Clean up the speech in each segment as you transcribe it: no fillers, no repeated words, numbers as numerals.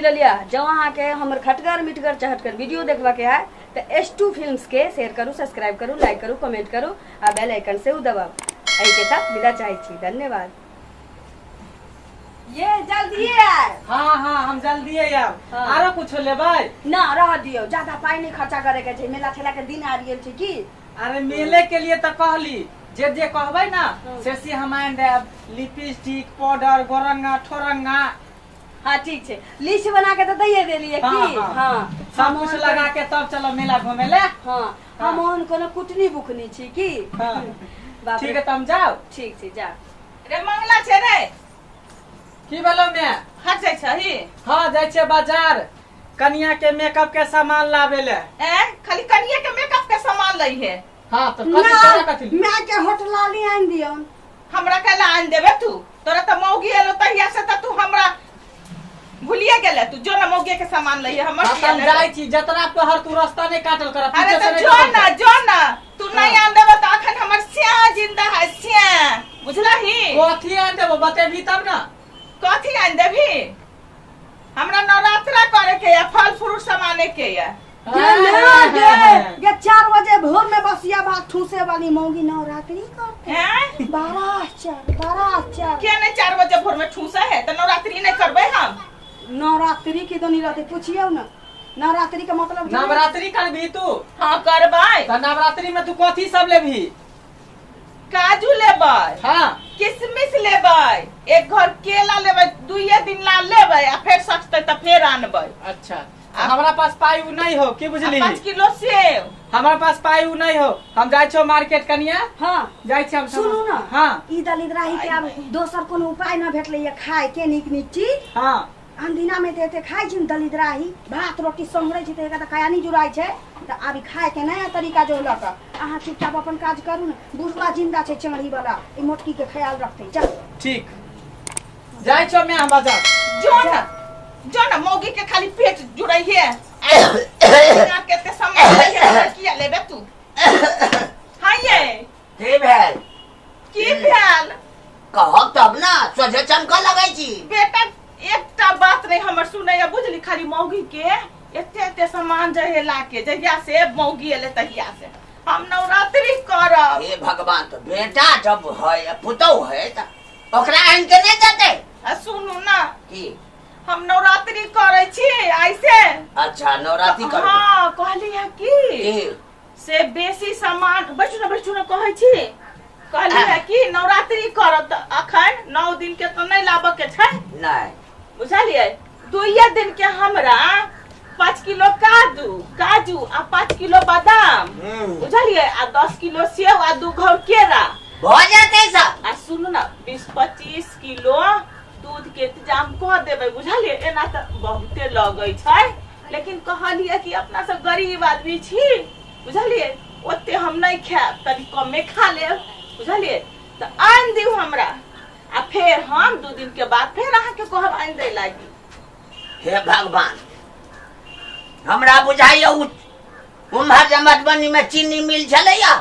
ले लिया। जब वहाँ के हमर खटगर मिटगर चहटकर वीडियो देखवा के है तो S2 फिल्म्स के शेयर करूँ, सब्सक्राइब करूँ, लाइक करूँ, कमेंट करूँ और बेल आइकन से दबाओ। एहि के साथ विदा चाहे छी। धन्यवाद। ये जल्दी आए। हाँ हाँ हम जल्दी यार। हाँ। आरो कुछ लेबै ना रह दियो, ज्यादा पाई नहीं खर्चा करे के छै। मेला ठेला के दिन आ गेल छै की। अरे मेले के लिए तो कहली जे कहबै ना से हम आन देब। Lipstick, powder, Gouranga, ठोरंगा। हाँ ठीक है, लिस्ट बना के तो दैये देलिए की। हाँ, हाँ सब कुछ लगा के तब चलो मेला घूमे ले। हाँ हम ओहन कोनो कुटनी बुकनी छी की। हाँ। बाप ठीक रे। है तुम जाओ। ठीक छै जा। रे मंगला छे रे की भेलो मैं? हट जाय छही। हाँ जाय छे बाजार कनिया के मेकअप के सामान लावे ले। खाली कनिया के मेकअप के सामान लई है। हाँ तो कथी तोरा कथी? मैं के होटल वाली आन दियो। हमरा कहला आन देबे तू। तोरा त मौगी एलो तहिया से त तू हमरा भूलिए गेले। तू जो ना मौगी के सामान लई है हमर। हम जाय छी जतना तोहर तू रास्ता नहीं काटल कर। अरे तो जो ना तू नहीं आन देबे त अखन हमर स्या जिंदा है स्या। बुझलही? कथी आन देबो बतेबी तब ना। कथी आन देबी? हमरा नवरात्रा करे के या फल फ्रूट सामाने के या। ये 4 बजे भोर में बसिया भात ठूसे वाली मौगी नवरात्रि करते हैं? 12 क्या नहीं 4 बजे भोर में ठूसा है तो नवरात्रि नहीं करबे हम। नवरात्रि की तो नहीं रहती, पूछियो ना नवरात्रि का मतलब। नवरात्रि करबी तू? हाँ करबै। तो नवरात्रि में तू कथी सब लेबी? काजू लेबै। हाँ किशमिश लेबै। एक घर केला लेबै। 2 दिन ला लेबै आ फिर सस्ते त फिर आनबै। अच्छा हमारा पास पाई उ नहीं हो की बुझली? 5 किलो सेब। हमारा पास पाई उ नहीं हो। हम जाय छो मार्केट कनिया। हाँ जाय छी हम। सुनू ना। हाँ ई दलित राही के अब दोसर कोनो उपाय न भेटलै खाए के नीक नीक चीज। हाँ अंदिना में ते खाई छी दलित राही भात रोटी संगरै छी त एका त खाया नहीं जुड़ाई छै त आबी खाए के नया तरीका जो लक अहाँ चुपचाप अपन काज करू न। बुढ़वा जिंदा छै चंगड़ी वाला, ई मोटकी के ख्याल रखते। चल ठीक जाय छो मैं बाजार। जो ना मौगी के खाली पेट जुड़ाई है। केते सामान लई है किया लेबे तू? हां ये की भेल? की भेल? कहो तब ना सोझे चमका लगाई छी। बेटा एकटा बात नहीं हमर सुनै या बुझली। खाली मौगी के एते सामान जहे लाके जहिया से मौगी एले तहिया से हम नवरात्रि करब। हे भगवान तो बेटा जब है पुतौ है त ओकरा आन के नहीं देते। सुनू ना की हम नवरात्रि करे छी ऐसे। अच्छा नवरात्रि कर। हाँ कहली है की से बेसी सामान बैठू ना कहै छी। कहली है कि नवरात्रि करब त अखन 9 दिन के तो नहीं लाबे के छै। नहीं बुझलिए? 2 दिन के हमरा 5 किलो काजू आ 5 किलो बादाम। बुझलिए? आ 10 किलो सेब आ 2 घर केरा हो जाते सब। आ सुनू ना 20-25 किलो दूध के इंतजाम कर देबै। बुझलिए? एना त बहुते लगै छै लेकिन कहलिए कि अपना सब गरीब आदमी छी। बुझलिए? ओते हम नहीं खाएब, तनी कमे खा लेब। बुझलिए? त आन दिउ हमरा आ फिर हम 2 दिन के बाद फिर अहाँ के कहब आन दे लागी। हे भगवान हमरा बुझाइए उम्हर जे मधुबनी में चीनी मिल छलैया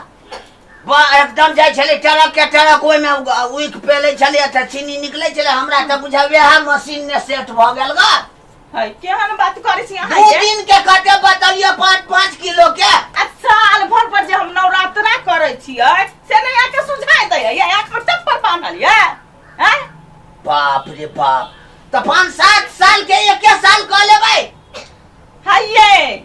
एकदम जाय छले ट्रक के ट्रक ओय में उइक पेले छले त चीनी निकले छले। हमरा त बुझा वेहा मशीन ने सेट भ गेल ग। है केहन बात करै छी अहाँ? 2 दिन के कते बतलिए 5-5 किलो के। साल भर पर जे हम नवरात्रा करै छियै से नहीं आके सुझाय दै ये आंख में चप्पल बांधल ये। हैं? बाप रे बाप तो 5-7 साल के एक साल कह लेबै। हाय ये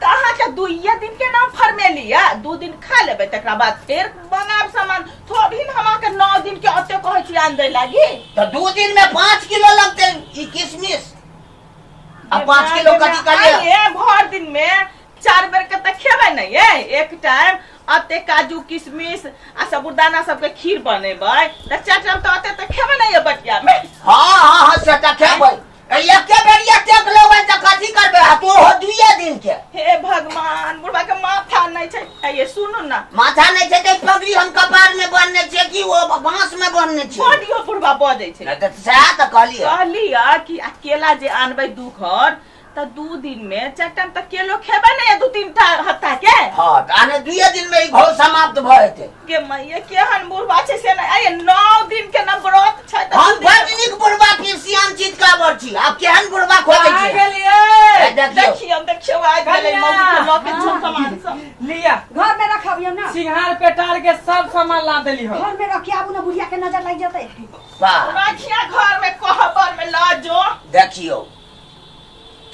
त अहाँ के 2 दिन के नाम फरमेली है। 2 दिन खा लेबै तकरा बाद फिर बनाब सामान। थोड़ी हम के 9 दिन के ओते कहै छी आन दै लागी। तो 2 दिन में 5 किलो लगते ई किशमिश आ 5 किलो कथी कर ले? ये भर दिन में 4 बेर के त खेबै नहीं है। एक टाइम अते काजू किशमिश आ साबूदाना सब के खीर बनेबै त 4 टाइम त अते त खेबै नहीं है बटिया में। हां से त खेबै। एके बेरिया टेक लेबै त कथी करबै? तो हो 2 दिन के। हे भगवान बुढ़वा के माथा नहीं छै। ये सुनू ना माथा नहीं छै त पगड़ी हम कपार में बांधने छै कि वो बांस में बांधने छै? बॉडियो बुढ़वा बजै छै। त सएह त कहलिए। कहलिए कि अकेला जे आनबै 2 घर तो 2 दिन में 4 टाइम तक केलो खेबे नहीं 2-3 हफ्ता के हाँ तो आने 2 दिन में ही घोल समाप्त भए थे के मैया केहन बुढ़बा छै से नहीं आये 9 दिन के न व्रत छै त हम बजनिक बुढ़बा पिरसियान चितकाबर छी आप केहन बुढ़बा खोजै आ छी गेलिए देखियो आज गेलै मौगी के लऽ के झुम सामान सब लिया घर में रखबियो ना सिंघार पेटार के सब सामान ला देली हो घर में रखिए आबू ना बुढ़िया के नजर लग जतै राखिया घर में कहबर में ला जो देखियो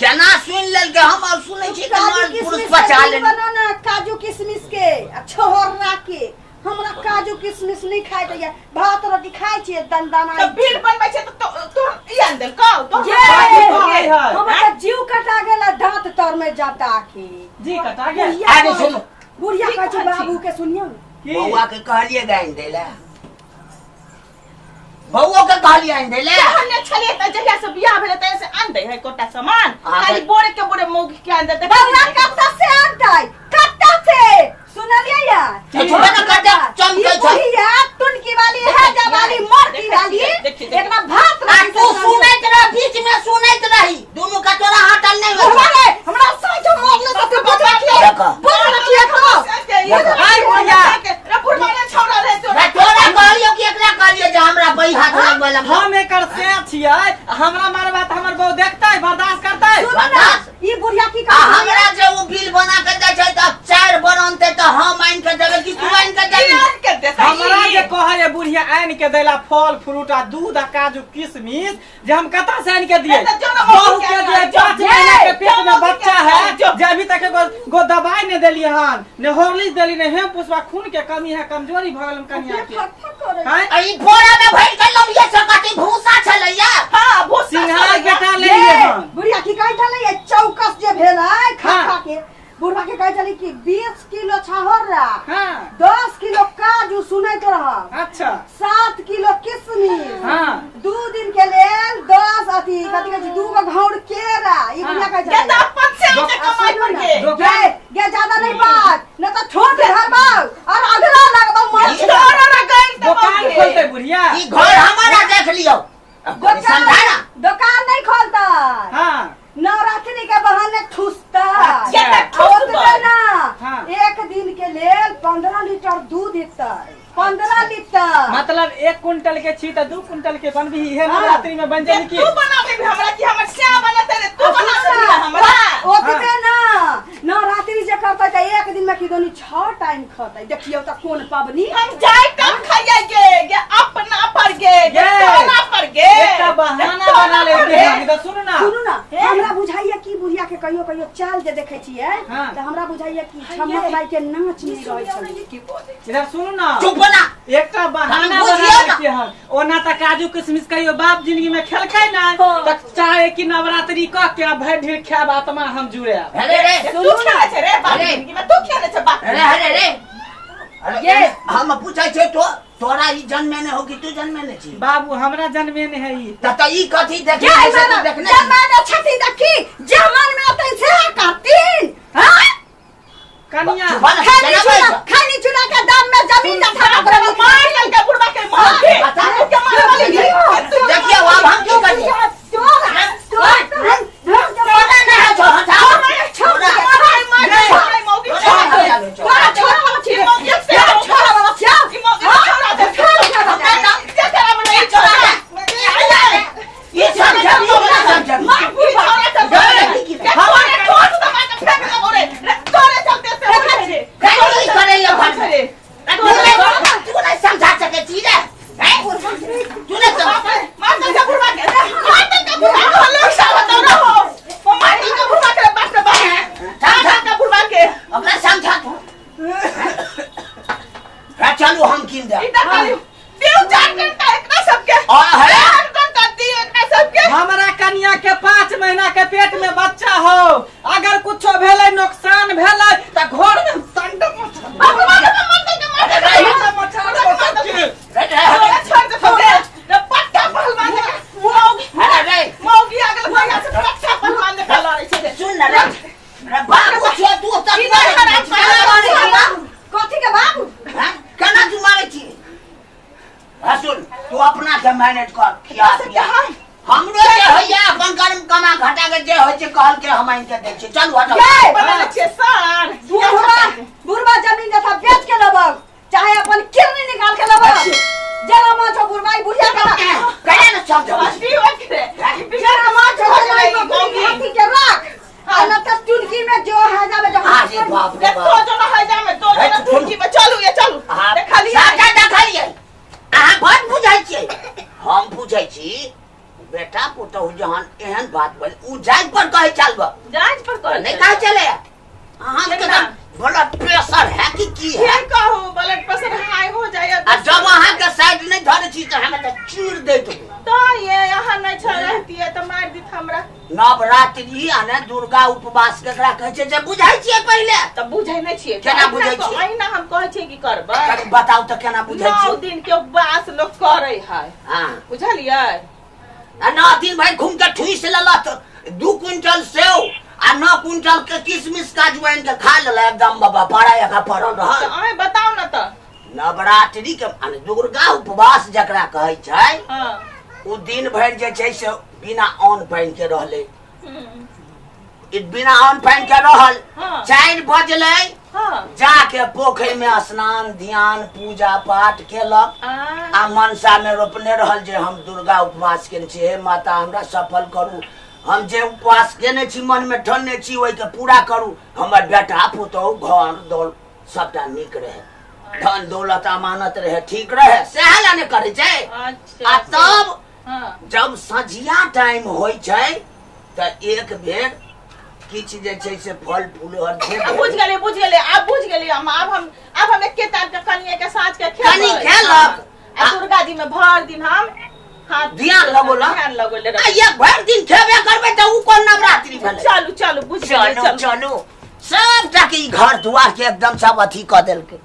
केना सुन लेल के हम और सुनै छी कि पुरुष पचा ले बनाना काजू किशमिश के आ छोहरा के हमरा काजू किशमिश नहीं खाए दैया भात रोटी खाए छिए दंदाना तो भीड़ बनबै छै तो ई आन दे कौ तो हमरा जीव कटा गेला दांत तर में जाता के जी कटा गेल आगे सुनो बुढ़िया कहै छै बाबू के सुनियो बौआ के कहलिए गाइन देला बौआ के कहलिए आइन देला कहने छलिए त जहिया से बियाह भेलै तै से आन दे है कोटा सामान खाली बोरे के बोरे मौगी के आन दे बौआ कत्ता से आनतै कत्ता से सुनलिए या छोटा ना कटा चमकै छै बुढ़िया तुनकी वाली है जवाली मोटी वाली एकरा भात आ तू सुनैत रह बीच में सुनैत रही दोनों का तोरा हटल नहीं हमारे हमरा साइड मारले त बचा के बोल रखिए खो आई बुढ़िया रे फुरमाने छौरा रे तोरा कहलियो कि एकरा कहलियो जे हमरा बई हाथ लगबला हम एकर से छियै हमरा मारबा त हमर बहू देखतै बर्दाश्त करतै बर्दाश्त ई बुढ़िया की आ हमरा जे वो बिल बना के दै छै त 4 बनते त हम आइन के देबे कि तू आइन के देबी हमरा जे कहै बुढ़िया आइन के देला फल फ्रूट आ दूध आ काजू किशमिश जे हम कतऽ से आइन के दिए बहू के दिए 5 महीना के पेट में बच्चा है जे अभी तक गो दवाई ने देलिए हन ने हॉर्लिक्स देली ने हेम पुष्पा खून के कमी है कमजोरी भ गेल कन्या के हैं ई बोरा में भर के लौलिए सकती भूसा छलैया हां भूसा सिंघार बेटा ले लिए हन बुढ़िया की कहै छलै चौकस जे भेलै खा खा के बुढ़वा के कहै छलै कि 20 किलो छहोरा हां 10 किलो काजू सुनैत रह अच्छा 7 किलो किशमिश हां 2 दिन के लेल 10 अथी कथि कहै छै 2 गो घौर केरा ई बुढ़िया कहै ये छलै तो अपन से के कमाई पर के गे ज्यादा नहीं बात न तो छोड़ धरबा और अगला लगबा मर छोरा ना गई दुकान खोलते बुढ़िया ई घर हमारा देख लियो समझाना दुकान नहीं खोलता हां नवरात्रि के बहाने ठुसता ये तो ठुसता ना हाँ। 1 दिन के लेल 15 लीटर दूध देता 15 लीटर मतलब 1 कुंटल के छी त 2 कुंटल के बनबी है नवरात्रि में बन जाई की तू बना दे हमरा की हमर श्याम बनते रे तू बना दे हमरा ओतबे ना नवरात्रि जे करता त 1 दिन में की दोनी 6 टाइम खाता देखियो त कोन पाबनी हम जाय कम खाइए गे अपना पर गे अपना पर गे एकटा बहाना बना ले के हम त सुन ना हमरा बुझाइए कि बुढ़िया के कहियो कहियो चाल जे देखै छियै हाँ। त हमरा बुझाइए कि छम्मा बाई के नाच नहीं रहै छै इधर सुन ना चुप ना एकटा बहाना हम बना बुझिए ना। लेते हैं ओना त काजू किशमिश कहियो बाप जिंदगी में खेलकै ना त चाहे कि नवरात्रि क के भर ढेर खाब आत्मा हम जुड़े अरे रे तू क्या छे रे बाप जिंदगी में तू क्या छे बाप अरे ये हम पूछै छै तो तोरा ई जन्मे ने हो कि तू जन्मे ने छी बाबू हमरा जन्मे ने है ई त ई कथि देखे जय से माता देखने जमाने छथि देखी जमान में अतै से कातिन हां कन्या खानी चुरा के दाम में जमीन दफा हमरा मार ले के बुढ़वा के मार के बता के मार वाली देखिए अब हम की करिए चलू हम किन दे हमरा कन्या के 5 महीना के पेट में बच्चा हो अगर कुछो भेलै नुकसान भेलै त घर में तांडव कथी के बाबू केना तू मारै छी सुन तू अपना के मैनेज कर खिया पिया हमरो के होइया अपन कर्म कमा घटा के जे होय छै कहल के हम इनके दै छी चलू हटो ये! बना छे सान बुढ़वा जमीन जथा बेच के लेबक चाहे अपन किरनी निकाल के लेबक जरा माछो बुढ़वाई बुढ़िया का कहे न सब जब मस्ती होत रे जरा माछो बुढ़वाई हाथी के रख आ न त चुटकी में जो है जावे जो अरे बाप रे तो बाप जो न है जा में तो जो न तुर्की में चलू ये चलू देखा लिया साटा देखलिए अहाँ बात बुझाइ छियै हम बुझै छी बेटा पुतहु जहन एहन बात बोल उ जांच पर कहे चलबो जांच पर कर नहीं कहे चले अहाँ के कितना? ब्लड प्रेशर है कि है ये कहू ब्लड प्रेशर हाई हो जाए आ जब अहाँ के साइड नहीं धरे छी त हमें त चीर देत तो ये यहाँ नहीं छ रहती है तो मार दी हमरा नवरात्रि आने दुर्गा उपवास केकरा कहै छै जे बुझाइ छियै पहिले तो बुझै नहीं छिए केना बुझै छियै? अहिना हम कहै छिए कि करबै कनि बताउ त केना बुझाइ 9 छियै दिन के उपवास लोग करे है हां बुझलिए आ 9 दिन भरि घूम के ठुइस लेलक 2 क्विंटल सेव आ 9 क्विंटल के किशमिश काजू आनि के खा लेला एकदम बाबा पड़ा एका पड़ल तो रहल अहे बताओ ना तो नवरात्रि के माने दुर्गा उपवास जकरा कहै छै हां उ दिन भरि जे छै से बिना अन्न पानि के रहले ई बिना अन्न पानि के रहल हाँ। 4 बजले हां जाके पोखरि में स्नान ध्यान पूजा पाठ केलक आ मनसा में रोपने रहल जे हम दुर्गा उपवास केने छी हे माता हमरा सफल करू हम जे उपवास केने छी मन में ठानने छी ओहि के पूरा करू हमर बेटा पुतहु घर दौल सबटा नीक रहे धन दौलत अमानत रहे ठीक रहे सएह ला ने करे छै अच्छा आ तब हां जब संझिया टाइम होय छै त एक बेर किछ जे छै से फल फूल और बुझ गेले अब बुझ गेले हम अब हम एके तार के कनिए के साँझ के कनी खेलक आ दुर्गा जी में भर दिन हम हाथ ध्यान लगोला ध्यान लगोले आ ये भर दिन खेबे करबे त उ कोन नवरात्रि भेलै चलू चलू बुझ गेले चलो चलो सबटा के ई घर दुआर के एकदम सब अथी क देलकै